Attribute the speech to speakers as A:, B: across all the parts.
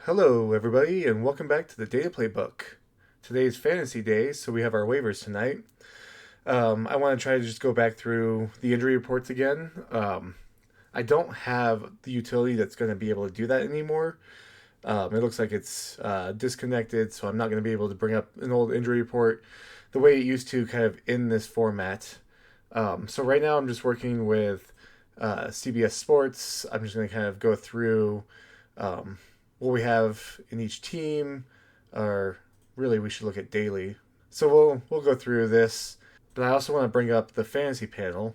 A: Hello, everybody, and welcome back to the Data Playbook. Today's fantasy day, so we have our waivers tonight. I want to try to just go back through the injury reports again. I don't have the utility that's going to be able to do that anymore. It looks like it's disconnected, so I'm not going to be able to bring up an old injury report the way it used to kind of in this format. So right now I'm just working with CBS Sports. I'm just going to kind of go through um, what we have in each team, or really we should look at daily. So we'll go through this, but I also want to bring up the fantasy panel.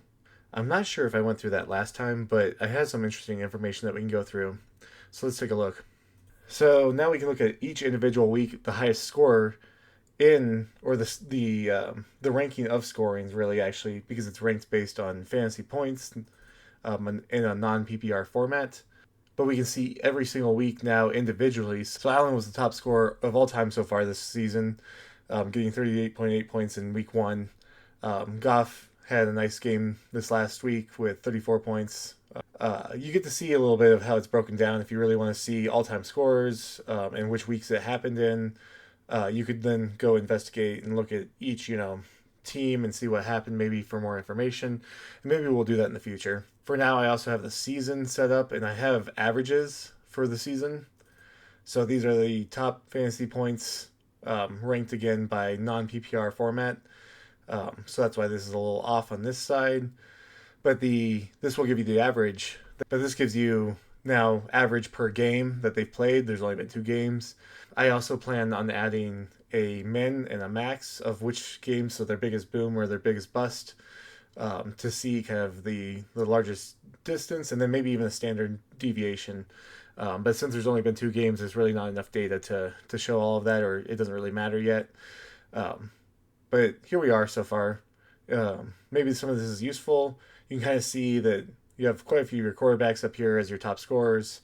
A: I'm not sure if I went through that last time, but I had some interesting information that we can go through. So let's take a look. So now we can look at each individual week, the highest scorer in, or the ranking of scorings really actually, because it's ranked based on fantasy points in a non PPR format. But we can see every single week now individually. So Allen was the top scorer of all time so far this season, getting 38.8 points in week one. Goff had a nice game this last week with 34 points. You get to see a little bit of how it's broken down if you really want to see all-time scores and which weeks it happened in. You could then go investigate and look at each, team and see what happened maybe for more information. And maybe we'll do that in the future. For now, I also have the season set up and I have averages for the season. So these are the top fantasy points ranked again by non-PPR format. So that's why this is a little off on this side. But this will give you the average. But this gives you now average per game that they've played. There's only been 2 games. I also plan on adding a min and a max of which games, so their biggest boom or their biggest bust, to see kind of the largest distance and then maybe even a standard deviation. But since there's only been 2 games, there's really not enough data to show all of that, or it doesn't really matter yet. But here we are so far. Maybe some of this is useful. You can kind of see that you have quite a few of your quarterbacks up here as your top scorers,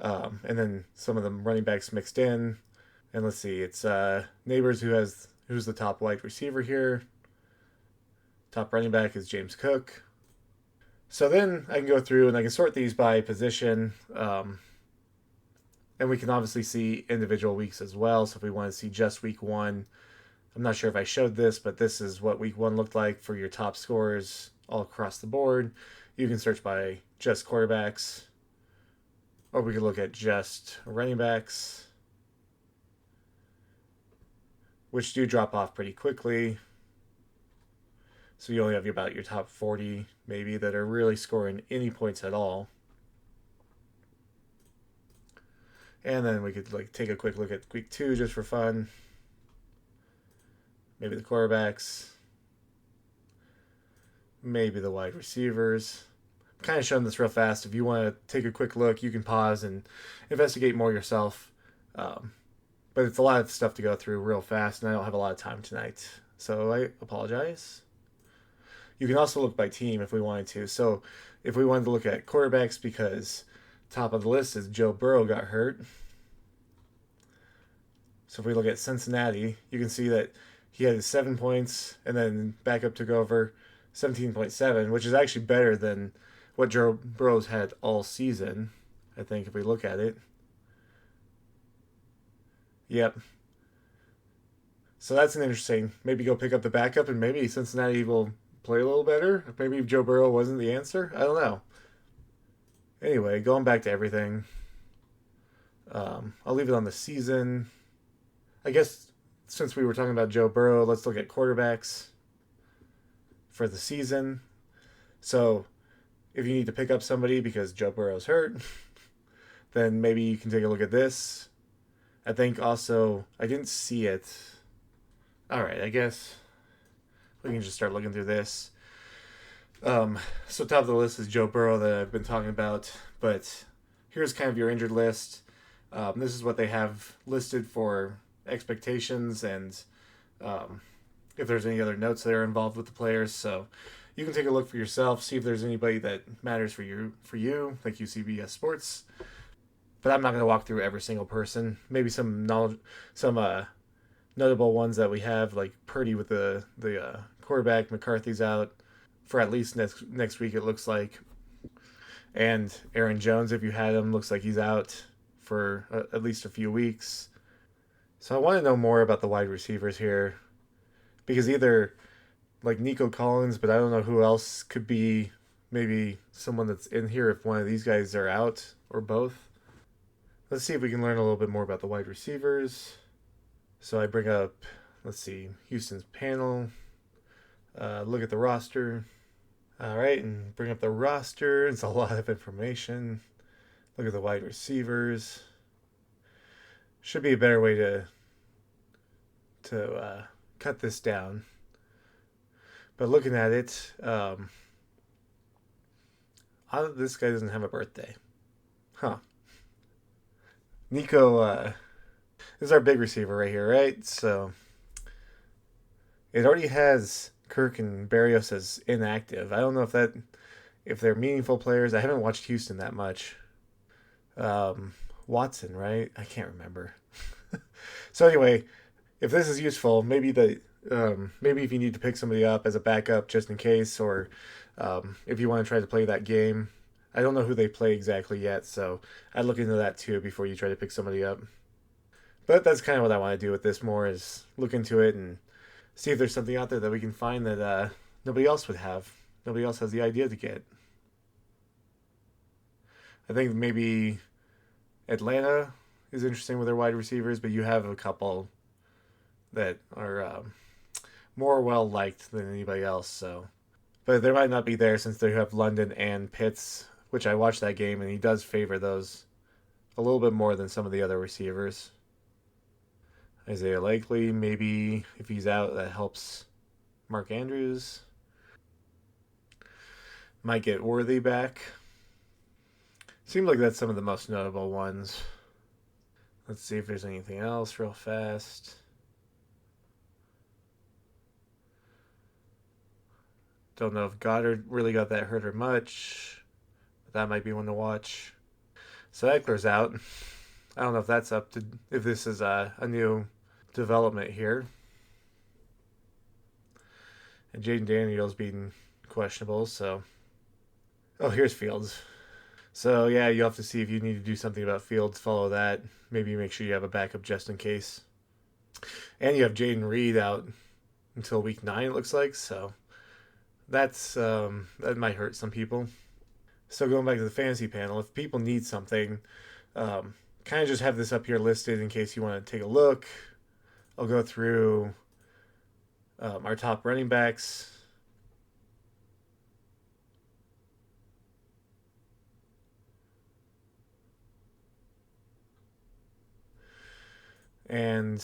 A: and then some of them running backs mixed in. And let's see, it's Neighbors who's the top wide receiver here. Top running back is James Cook. So then I can go through and I can sort these by position, and we can obviously see individual weeks as well. So if we want to see just week one, I'm not sure if I showed this, but this is what week one looked like for your top scorers all across the board. You can search by just quarterbacks, or we could look at just running backs, which do drop off pretty quickly. So you only have about your top 40 maybe that are really scoring any points at all. And then we could take a quick look at week two just for fun. Maybe the quarterbacks, maybe the wide receivers. I'm kind of showing this real fast. If you want to take a quick look, you can pause and investigate more yourself. But it's a lot of stuff to go through real fast, and I don't have a lot of time tonight. So I apologize. You can also look by team if we wanted to. So if we wanted to look at quarterbacks, because top of the list is Joe Burrow got hurt. So if we look at Cincinnati, you can see that he had 7 points, and then backup took over 17.7, which is actually better than what Joe Burrow's had all season, I think, if we look at it. Yep. So that's an interesting. Maybe go pick up the backup, and maybe Cincinnati will play a little better. Maybe Joe Burrow wasn't the answer. I don't know. Anyway, going back to everything. I'll leave it on the season. I guess since we were talking about Joe Burrow, let's look at quarterbacks for the season. So if you need to pick up somebody because Joe Burrow's hurt, then maybe you can take a look at this. I think also, I didn't see it. All right, I guess we can just start looking through this. So top of the list is Joe Burrow that I've been talking about, but here's kind of your injured list. This is what they have listed for expectations and if there's any other notes that are involved with the players. So you can take a look for yourself, see if there's anybody that matters for you, like CBS Sports. But I'm not going to walk through every single person. Maybe some notable ones that we have, like Purdy with the quarterback. McCarthy's out for at least next week, it looks like. And Aaron Jones, if you had him, looks like he's out for at least a few weeks. So I want to know more about the wide receivers here because either like Nico Collins, but I don't know who else could be maybe someone that's in here if one of these guys are out or both. Let's see if we can learn a little bit more about the wide receivers. So I bring up, let's see, Houston's panel. Look at the roster. All right, and bring up the roster. It's a lot of information. Look at the wide receivers. Should be a better way to cut this down. But looking at it, this guy doesn't have a birthday. Huh. Nico, this is our big receiver right here, right? So it already has Kirk and Barrios as inactive. I don't know if they're meaningful players. I haven't watched Houston that much. Watson, right? I can't remember. So anyway, if this is useful, maybe if you need to pick somebody up as a backup just in case, or if you want to try to play that game. I don't know who they play exactly yet, so I'd look into that too before you try to pick somebody up. But that's kind of what I want to do with this more is look into it and see if there's something out there that we can find that nobody else would have. Nobody else has the idea to get. I think maybe Atlanta is interesting with their wide receivers, but you have a couple that are more well liked than anybody else. So, but they might not be there since they have London and Pitts, which I watched that game, and he does favor those a little bit more than some of the other receivers. Isaiah Likely, maybe if he's out, that helps Mark Andrews. Might get Worthy back. Seems like that's some of the most notable ones. Let's see if there's anything else real fast. Don't know if Goddard really got that hurt or much, but that might be one to watch. So Eckler's out. I don't know if that's if this is a new development here. And Jaden Daniels being questionable, so. Oh, here's Fields. So yeah, you'll have to see if you need to do something about Fields. Follow that. Maybe make sure you have a backup just in case. And you have Jaden Reed out until week 9, it looks like. So that's that might hurt some people. So going back to the fantasy panel, if people need something, kind of just have this up here listed in case you want to take a look. I'll go through our top running backs. And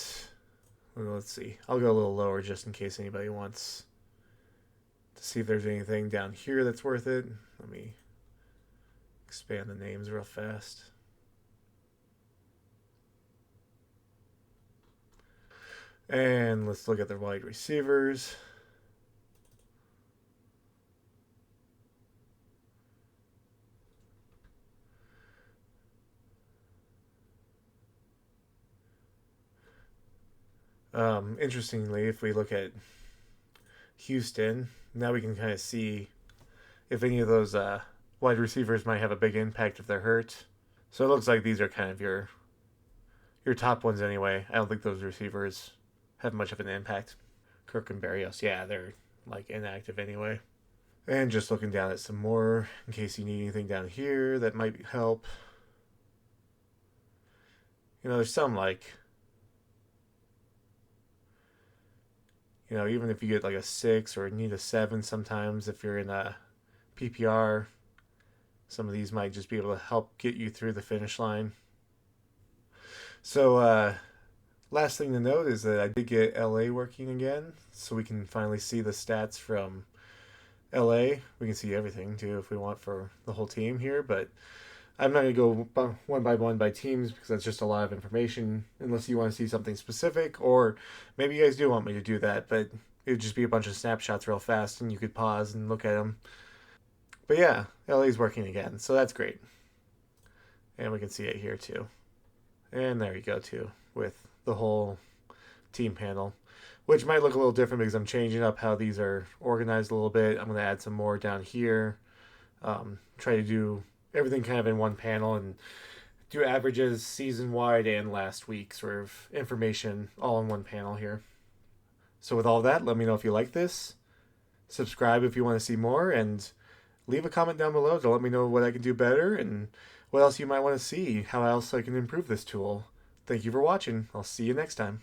A: let's see. I'll go a little lower just in case anybody wants to see if there's anything down here that's worth it. Let me expand the names real fast. And let's look at their wide receivers. Interestingly, if we look at Houston, now we can kind of see if any of those wide receivers might have a big impact if they're hurt. So it looks like these are kind of your top ones anyway. I don't think those receivers have much of an impact. Kirk and Barrios, yeah, they're like inactive anyway. And just looking down at some more in case you need anything down here that might help. There's some like, even if you get like a 6 or need a 7 sometimes if you're in a PPR, some of these might just be able to help get you through the finish line. So last thing to note is that I did get LA working again, so we can finally see the stats from LA. We can see everything too if we want for the whole team here, but I'm not going to go one by one by teams because that's just a lot of information unless you want to see something specific, or maybe you guys do want me to do that, but it would just be a bunch of snapshots real fast and you could pause and look at them. But yeah, LA's working again, so that's great. And we can see it here too. And there you go too, with the whole team panel, which might look a little different because I'm changing up how these are organized a little bit. I'm going to add some more down here. Try to do everything kind of in one panel and do averages season wide and last week sort of information all in one panel here. So with all that, let me know if you like this. Subscribe if you want to see more, and leave a comment down below to let me know what I can do better and what else you might want to see, how else I can improve this tool. Thank you for watching. I'll see you next time.